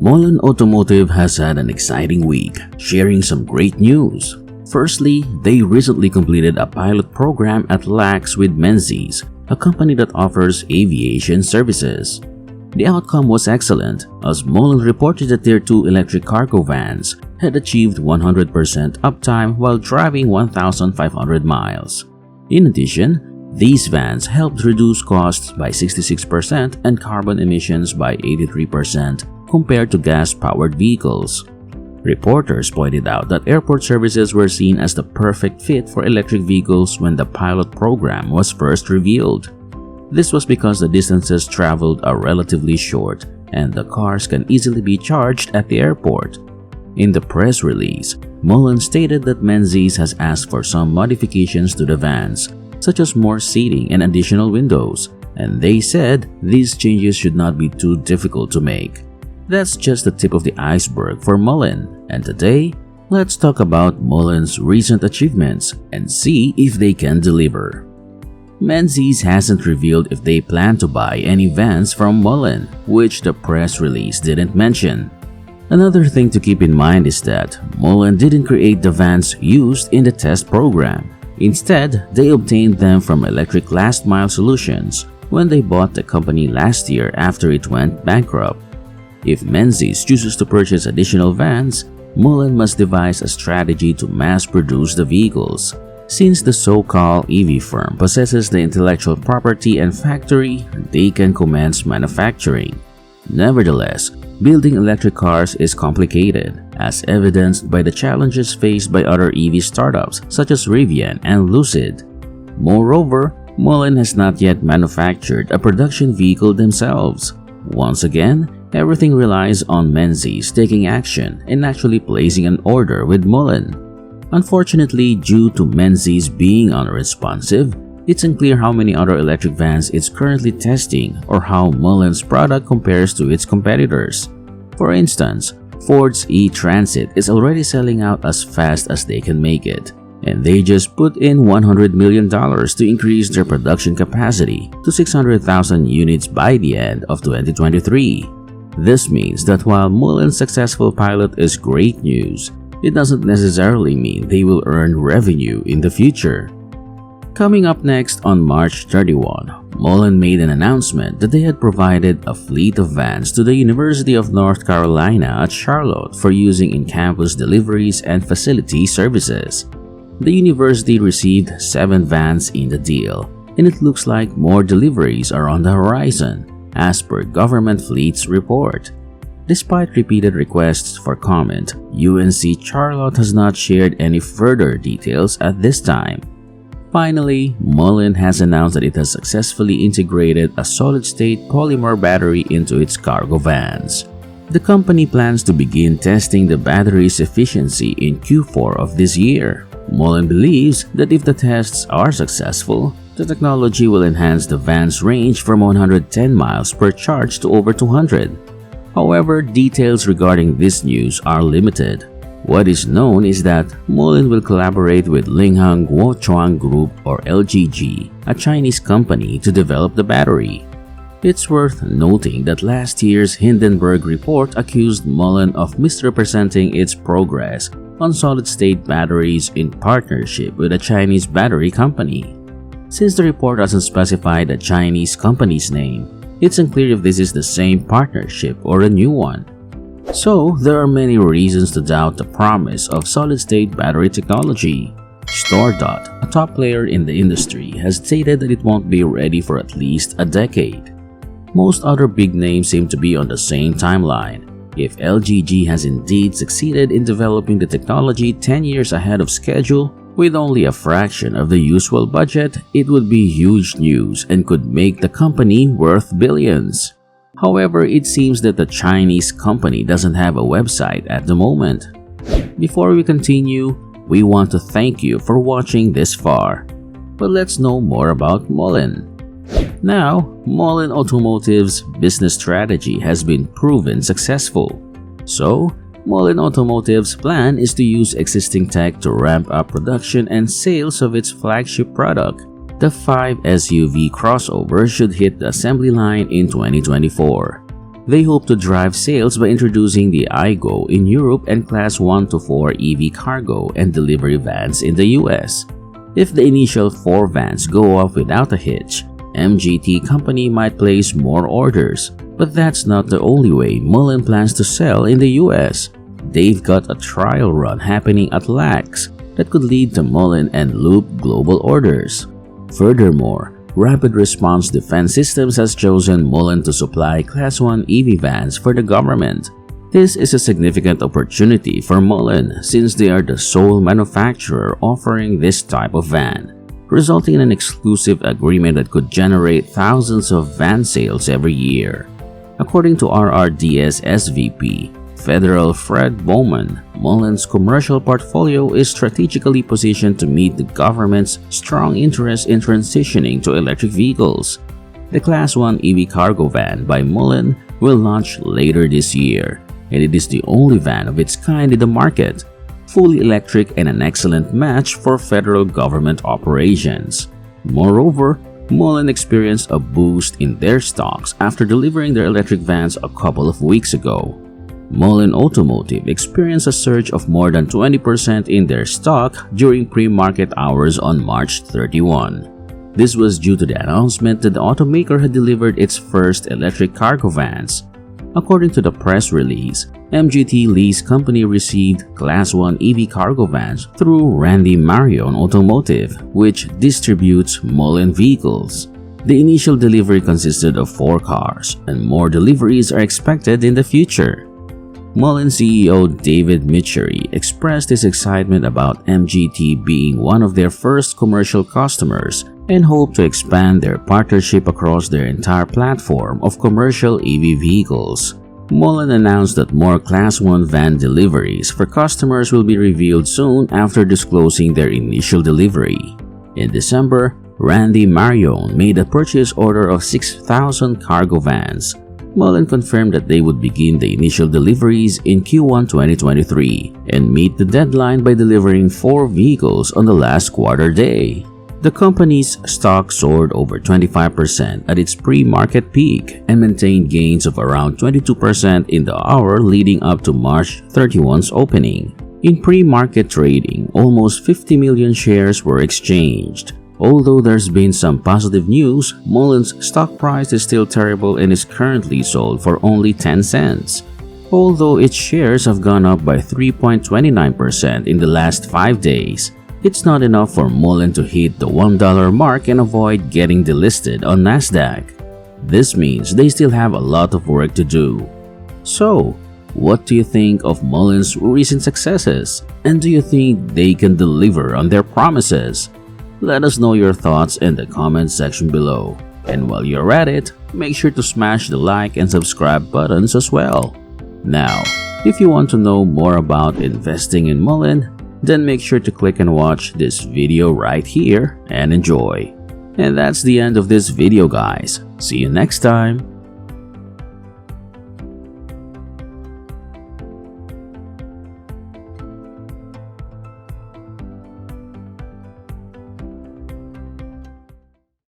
Mullen Automotive has had an exciting week, sharing some great news. Firstly, they recently completed a pilot program at LAX with Menzies, a company that offers aviation services. The outcome was excellent, as Mullen reported that their two electric cargo vans had achieved 100% uptime while driving 1,500 miles. In addition, these vans helped reduce costs by 66% and carbon emissions by 83% compared to gas-powered vehicles. Reporters pointed out that airport services were seen as the perfect fit for electric vehicles when the pilot program was first revealed. This was because the distances traveled are relatively short and the cars can easily be charged at the airport. In the press release, Mullen stated that Menzies has asked for some modifications to the vans, such as more seating and additional windows, and they said these changes should not be too difficult to make. That's just the tip of the iceberg for Mullen, and today, let's talk about Mullen's recent achievements and see if they can deliver. Menzies hasn't revealed if they plan to buy any vans from Mullen, which the press release didn't mention. Another thing to keep in mind is that Mullen didn't create the vans used in the test program. Instead, they obtained them from Electric Last Mile Solutions when they bought the company last year after it went bankrupt. If Menzies chooses to purchase additional vans, Mullen must devise a strategy to mass-produce the vehicles. Since the so-called EV firm possesses the intellectual property and factory, they can commence manufacturing. Nevertheless, building electric cars is complicated, as evidenced by the challenges faced by other EV startups such as Rivian and Lucid. Moreover, Mullen has not yet manufactured a production vehicle themselves. Once again, everything relies on Menzies taking action and actually placing an order with Mullen. Unfortunately, due to Menzies being unresponsive, it's unclear how many other electric vans it's currently testing or how Mullen's product compares to its competitors. For instance, Ford's E-Transit is already selling out as fast as they can make it, and they just put in $100 million to increase their production capacity to 600,000 units by the end of 2023. This means that while Mullen's successful pilot is great news, it doesn't necessarily mean they will earn revenue in the future. Coming up next on March 31, Mullen made an announcement that they had provided a fleet of vans to the University of North Carolina at Charlotte for using in campus deliveries and facility services. The university received 7 vans in the deal, and it looks like more deliveries are on the horizon, as per Government Fleet's report. Despite repeated requests for comment, UNC Charlotte has not shared any further details at this time. Finally, Mullen has announced that it has successfully integrated a solid-state polymer battery into its cargo vans. The company plans to begin testing the battery's efficiency in Q4 of this year. Mullen believes that if the tests are successful, the technology will enhance the van's range from 110 miles per charge to over 200. However, details regarding this news are limited. What is known is that Mullen will collaborate with Linghang Guochuang Group or LGG, a Chinese company, to develop the battery. It's worth noting that last year's Hindenburg report accused Mullen of misrepresenting its progress on solid-state batteries in partnership with a Chinese battery company. Since the report doesn't specify the Chinese company's name, it's unclear if this is the same partnership or a new one. So, there are many reasons to doubt the promise of solid-state battery technology. StoreDot, a top player in the industry, has stated that it won't be ready for at least a decade. Most other big names seem to be on the same timeline. If LGG has indeed succeeded in developing the technology 10 years ahead of schedule, with only a fraction of the usual budget, it would be huge news and could make the company worth billions. However, it seems that the Chinese company doesn't have a website at the moment. Before we continue, we want to thank you for watching this far. But let's know more about Mullen. Now, Mullen Automotive's business strategy has been proven successful. So, Mullen Automotive's plan is to use existing tech to ramp up production and sales of its flagship product. The 5 SUV crossover should hit the assembly line in 2024. They hope to drive sales by introducing the iGo in Europe and Class 1 to 4 EV cargo and delivery vans in the US. If the initial 4 vans go off without a hitch, MGT company might place more orders. But that's not the only way Mullen plans to sell in the US. They've got a trial run happening at LAX that could lead to Mullen and Loop global orders. Furthermore, Rapid Response Defense Systems has chosen Mullen to supply Class 1 EV vans for the government. This is a significant opportunity for Mullen since they are the sole manufacturer offering this type of van, resulting in an exclusive agreement that could generate thousands of van sales every year. According to RRDS SVP Federal Fred Bowman, Mullen's commercial portfolio is strategically positioned to meet the government's strong interest in transitioning to electric vehicles. The Class 1 EV cargo van by Mullen will launch later this year, and it is the only van of its kind in the market, fully electric and an excellent match for federal government operations. Moreover, Mullen experienced a boost in their stocks after delivering their electric vans a couple of weeks ago. Mullen Automotive experienced a surge of more than 20% in their stock during pre-market hours on March 31. This was due to the announcement that the automaker had delivered its first electric cargo vans. According to the press release, MGT Lease Company received Class 1 EV cargo vans through Randy Marion Automotive, which distributes Mullen vehicles. The initial delivery consisted of 4 cars, and more deliveries are expected in the future. Mullen CEO David Michery expressed his excitement about MGT being one of their first commercial customers and hoped to expand their partnership across their entire platform of commercial EV vehicles. Mullen announced that more Class 1 van deliveries for customers will be revealed soon after disclosing their initial delivery. In December, Randy Marion made a purchase order of 6,000 cargo vans. Mullen confirmed that they would begin the initial deliveries in Q1 2023 and meet the deadline by delivering 4 vehicles on the last quarter day. The company's stock soared over 25% at its pre-market peak and maintained gains of around 22% in the hour leading up to March 31's opening. In pre-market trading, almost 50 million shares were exchanged. Although there's been some positive news, Mullen's stock price is still terrible and is currently sold for only 10 cents. Although its shares have gone up by 3.29% in the last 5 days, it's not enough for Mullen to hit the $1 mark and avoid getting delisted on Nasdaq. This means they still have a lot of work to do. So, what do you think of Mullen's recent successes? And do you think they can deliver on their promises? Let us know your thoughts in the comment section below. And while you're at it, make sure to smash the like and subscribe buttons as well. Now, if you want to know more about investing in Mullen, then make sure to click and watch this video right here and enjoy. And that's the end of this video, guys. See you next time.